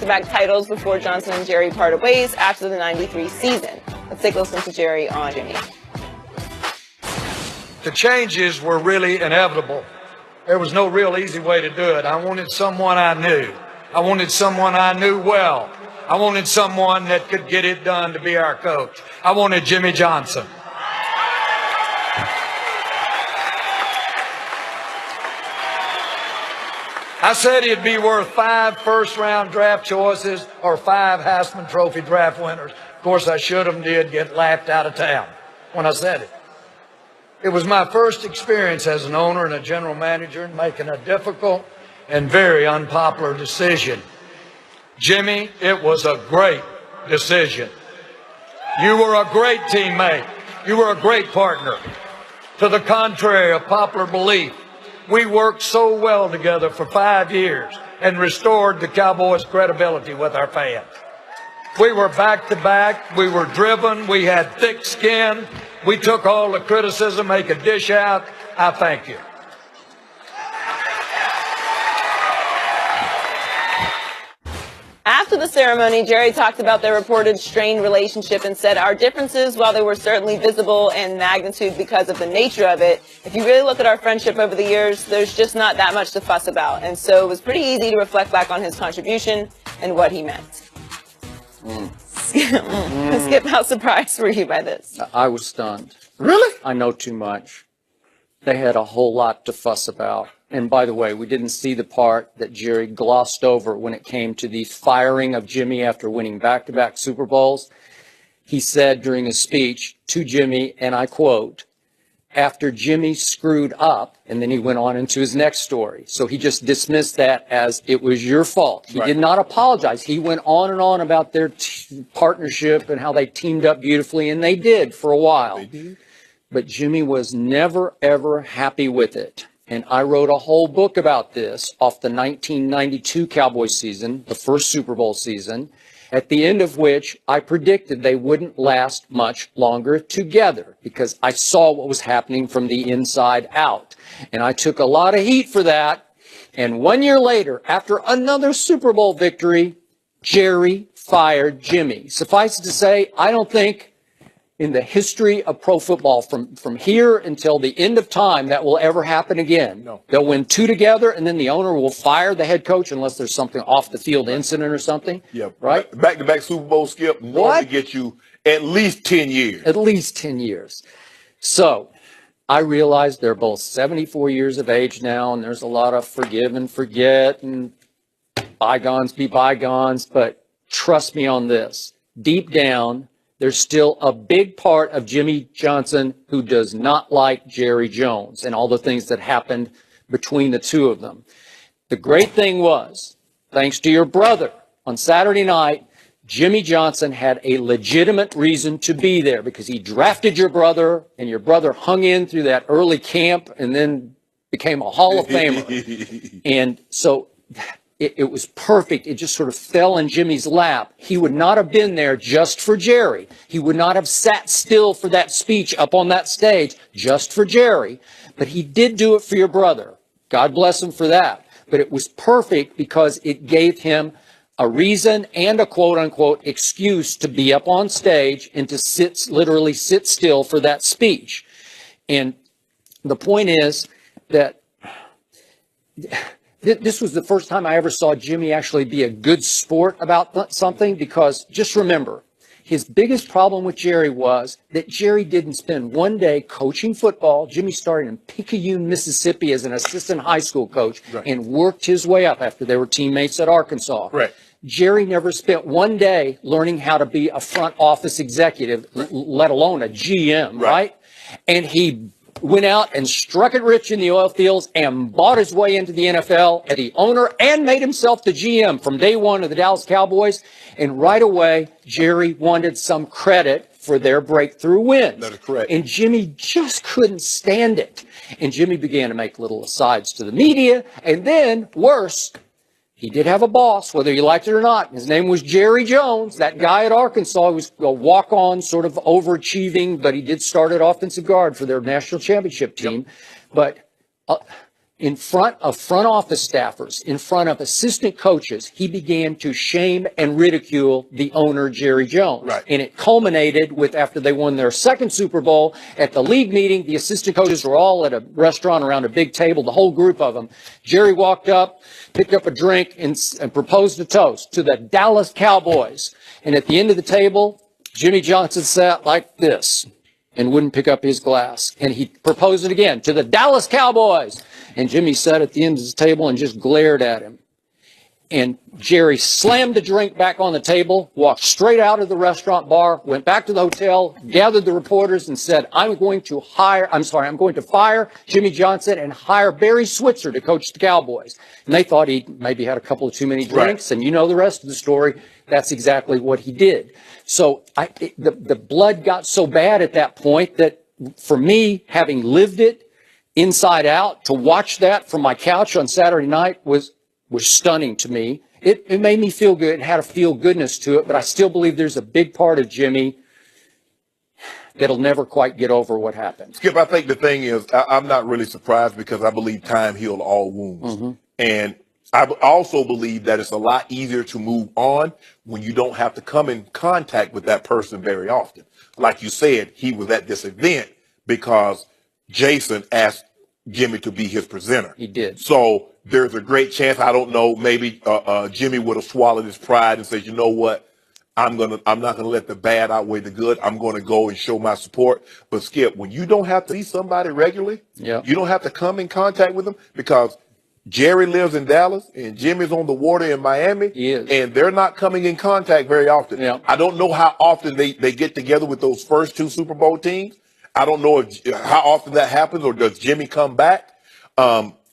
back-to-back titles before Johnson and Jerry parted ways after the '93 season. Let's take a listen to Jerry on Jimmy. The changes were really inevitable. There was no real easy way to do it. I wanted someone I knew. I wanted someone I knew well. I wanted someone that could get it done to be our coach. I wanted Jimmy Johnson. I said he'd be worth 5 first-round draft choices or 5 Heisman Trophy draft winners. Of course, I should have did get laughed out of town when I said it. It was my first experience as an owner and a general manager in making a difficult and very unpopular decision. Jimmy, it was a great decision. You were a great teammate. You were a great partner. To the contrary of popular belief, we worked so well together for 5 years and restored the Cowboys' credibility with our fans. We were back-to-back. We were driven. We had thick skin. We took all the criticism, make a dish out. I thank you. After the ceremony, Jerry talked about their reported strained relationship and said, our differences, while they were certainly visible in magnitude because of the nature of it, if you really look at our friendship over the years, there's just not that much to fuss about. And so it was pretty easy to reflect back on his contribution and what he meant. Skip, how surprised were you by this? I was stunned. Really? I know too much. They had a whole lot to fuss about. And by the way, we didn't see the part that Jerry glossed over when it came to the firing of Jimmy after winning back-to-back Super Bowls. He said during his speech to Jimmy, and I quote, after Jimmy screwed up, and then he went on into his next story. So he just dismissed that as it was your fault. He did not apologize. He went on and on about their partnership and how they teamed up beautifully, and they did for a while. But Jimmy was never, ever happy with it. And I wrote a whole book about this off the 1992 Cowboys season, the first Super Bowl season, at the end of which I predicted they wouldn't last much longer together because I saw what was happening from the inside out. And I took a lot of heat for that. And 1 year later, after another Super Bowl victory, Jerry fired Jimmy. Suffice it to say, I don't think in the history of pro football from here until the end of time that will ever happen again. No. They'll win 2 together, and then the owner will fire the head coach unless there's something off the field incident or something. Yeah, right? Back-to-back Super Bowl, Skip, normally get you at least 10 years. At least 10 years. So I realize they're both 74 years of age now, and there's a lot of forgive and forget and bygones be bygones, but trust me on this. Deep down, there's still a big part of Jimmy Johnson who does not like Jerry Jones and all the things that happened between the two of them. The great thing was, thanks to your brother, on Saturday night, Jimmy Johnson had a legitimate reason to be there because he drafted your brother, and your brother hung in through that early camp and then became a Hall of Famer. And so it was perfect. It just sort of fell in Jimmy's lap. He would not have been there just for Jerry. He would not have sat still for that speech up on that stage just for Jerry. But he did do it for your brother. God bless him for that. But it was perfect because it gave him a reason and a quote-unquote excuse to be up on stage and to literally sit still for that speech. And the point is that this was the first time I ever saw Jimmy actually be a good sport about something, because just remember, his biggest problem with Jerry was that Jerry didn't spend one day coaching football. Jimmy started in Picayune, Mississippi as an assistant high school coach and worked his way up after they were teammates at Arkansas. Jerry never spent one day learning how to be a front office executive, let alone a GM, right? And he went out and struck it rich in the oil fields and bought his way into the NFL as the owner and made himself the GM from day one of the Dallas Cowboys. And right away, Jerry wanted some credit for their breakthrough wins. That is correct. And Jimmy just couldn't stand it. And Jimmy began to make little asides to the media. And then, worse, he did have a boss, whether you liked it or not. His name was Jerry Jones. That guy at Arkansas was a walk-on, sort of overachieving, but he did start at offensive guard for their national championship team. But in front of front office staffers, in front of assistant coaches, he began to shame and ridicule the owner, Jerry Jones. Right. And it culminated with, after they won their second Super Bowl, at the league meeting, the assistant coaches were all at a restaurant around a big table, the whole group of them. Jerry walked up, picked up a drink, and proposed a toast to the Dallas Cowboys. And at the end of the table, Jimmy Johnson sat like this and wouldn't pick up his glass. And he proposed it again to the Dallas Cowboys. And Jimmy sat at the end of the table and just glared at him. And Jerry slammed the drink back on the table, walked straight out of the restaurant bar, went back to the hotel, gathered the reporters and said, I'm going to fire Jimmy Johnson and hire Barry Switzer to coach the Cowboys. And they thought he maybe had a couple of too many drinks. Right. And you know the rest of the story. That's exactly what he did. So the blood got so bad at that point that for me, having lived it inside out, to watch that from my couch on Saturday night was stunning to me. It made me feel good. It had a feel goodness to it, but I still believe there's a big part of Jimmy that'll never quite get over what happened. Skip, I think the thing is, I'm not really surprised because I believe time healed all wounds. Mm-hmm. And I also believe that it's a lot easier to move on when you don't have to come in contact with that person very often. Like you said, he was at this event because Jason asked Jimmy to be his presenter. He did. So there's a great chance, I don't know, maybe Jimmy would have swallowed his pride and said, you know what, I'm not gonna let the bad outweigh the good. I'm gonna go and show my support. But Skip, when you don't have to see somebody regularly, you don't have to come in contact with them, because Jerry lives in Dallas and Jimmy's on the water in Miami, and they're not coming in contact very often. Yeah. I don't know how often they get together with those first two Super Bowl teams. I don't know how often that happens, or does Jimmy come back?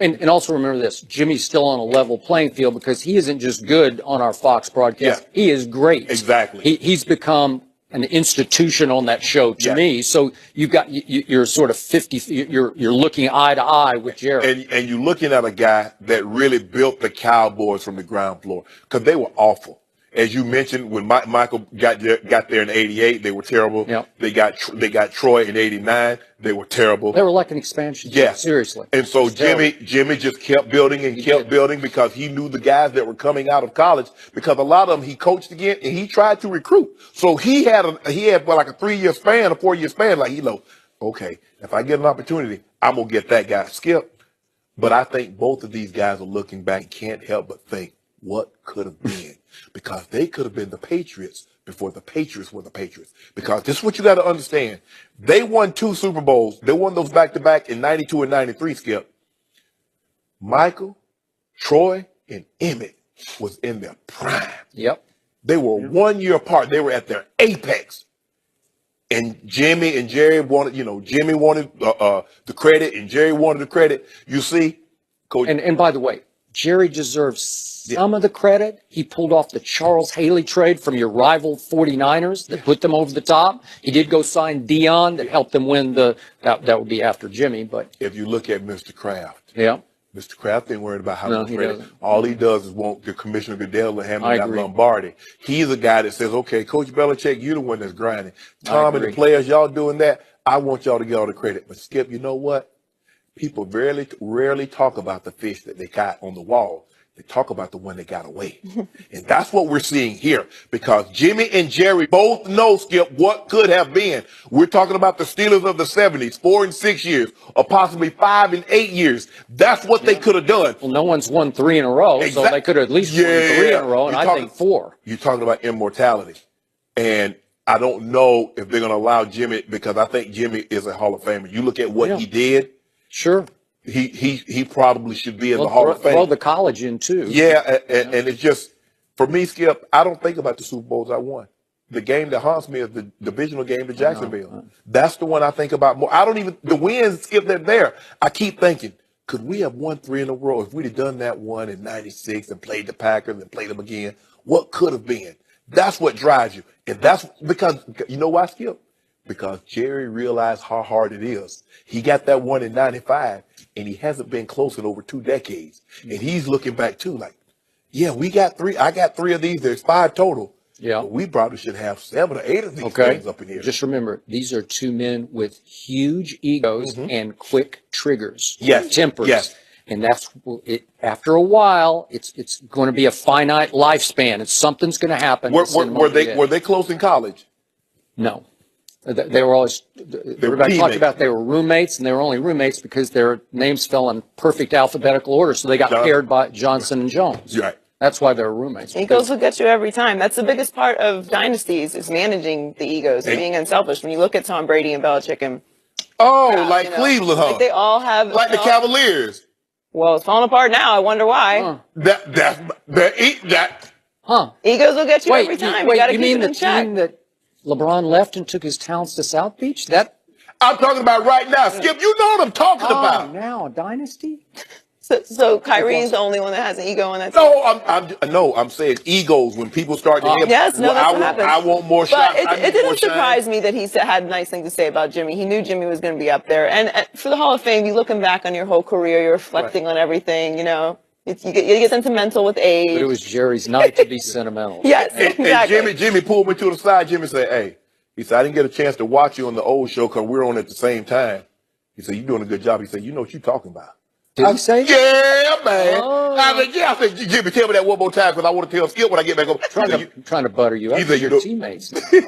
And also remember this, Jimmy's still on a level playing field because he isn't just good on our Fox broadcast. Yeah. He is great. Exactly. He's become an institution on that show to me. So you're sort of 50, you're looking eye to eye with Jerry. And you're looking at a guy that really built the Cowboys from the ground floor, because they were awful. As you mentioned, when Michael got there in '88, they were terrible. Yep. They got Troy in '89. They were terrible. They were like an expansion team, seriously. And so Jimmy just kept building and kept building because he knew the guys that were coming out of college, because a lot of them he coached again and he tried to recruit. So he had like a 3-year span, a 4-year span. Like, okay, if I get an opportunity, I'm gonna get that guy. Skip. But I think both of these guys are looking back and can't help but think, what could have been? Because they could have been the Patriots before the Patriots were the Patriots. Because this is what you got to understand. They won 2 Super Bowls. They won those back-to-back in 92 and 93, Skip. Michael, Troy, and Emmett was in their prime. Yep. They were 1 year apart. They were at their apex. And Jimmy and Jerry wanted, Jimmy wanted the credit and Jerry wanted the credit. You see, Coach. And by the way, Jerry deserves some of the credit. He pulled off the Charles Haley trade from your rival 49ers that put them over the top. He did go sign Dion that helped them win that would be after Jimmy. But if you look at Mr. Kraft, Mr. Kraft ain't worried about how much credit. All he does is want the Commissioner Goodell to handle that Lombardi. He's a guy that says, okay, Coach Belichick, you're the one that's grinding. Tom and the players, y'all doing that. I want y'all to get all the credit. But Skip, you know what? People rarely talk about the fish that they caught on the wall. They talk about the one that got away. And that's what we're seeing here, because Jimmy and Jerry both know, Skip, what could have been. We're talking about the Steelers of the 70s, 4 and 6 years, or possibly 5 and 8 years. That's what they could have done. Well, no one's won 3 in a row, so they could have at least won 3 in a row, and I think 4. You're talking about immortality. And I don't know if they're going to allow Jimmy, because I think Jimmy is a Hall of Famer. You look at what he did. Sure. He probably should be in the Hall of Fame. Throw the college in too. Yeah, and it's just, for me, Skip, I don't think about the Super Bowls I won. The game that haunts me is the divisional game to Jacksonville. That's the one I think about more. The wins, Skip, they're there. I keep thinking, could we have won 3 in a row? If we'd have done that one in '96 and played the Packers and played them again, what could have been? That's what drives you. And that's because, you know why, Skip? Because Jerry realized how hard it is. He got that one in '95. And he hasn't been close in over 2 decades. And he's looking back too, like, we got 3. I got 3 of these. There's 5 total. Yeah. But we probably should have 7 or 8 of these things up in here. Just remember, these are 2 men with huge egos and quick triggers. Yes. Tempers. Yes. And that's it. After a while, it's going to be a finite lifespan. Something's going to happen. Were they close in college? No. They were always, everybody talked about they were roommates, and they were only roommates because their names fell in perfect alphabetical order, so they got paired by Johnson and Jones. Right. That's why they were roommates. Egos will get you every time. That's the biggest part of dynasties, is managing the egos and being unselfish. When you look at Tom Brady and Belichick and Cleveland, huh? like they all have like the Cavaliers. Well, it's falling apart now. I wonder why. Egos will get you every time. You got to keep it in check. Team that LeBron left and took his talents to South Beach? That I'm talking about right now. Skip, you know what I'm talking about. Now a dynasty? So Kyrie's the only one that has an ego on that team. I'm saying egos when people start to have. Yes, no, that's what happens. I want more shots. But it didn't surprise me that he had a nice thing to say about Jimmy. He knew Jimmy was going to be up there. And for the Hall of Fame, you looking back on your whole career, you're reflecting on everything, you know. You get sentimental with age. But it was Jerry's night to be sentimental. Yes, exactly. And Jimmy pulled me to the side. Jimmy said, "Hey," he said, "I didn't get a chance to watch you on the old show because we were on at the same time." He said, "You're doing a good job." He said, "You know what you're talking about." Did he say that? Yeah, man. I said, Jimmy, tell me that one more time because I want to tell Skip when I get back up. Trying to butter you up with your teammates, right?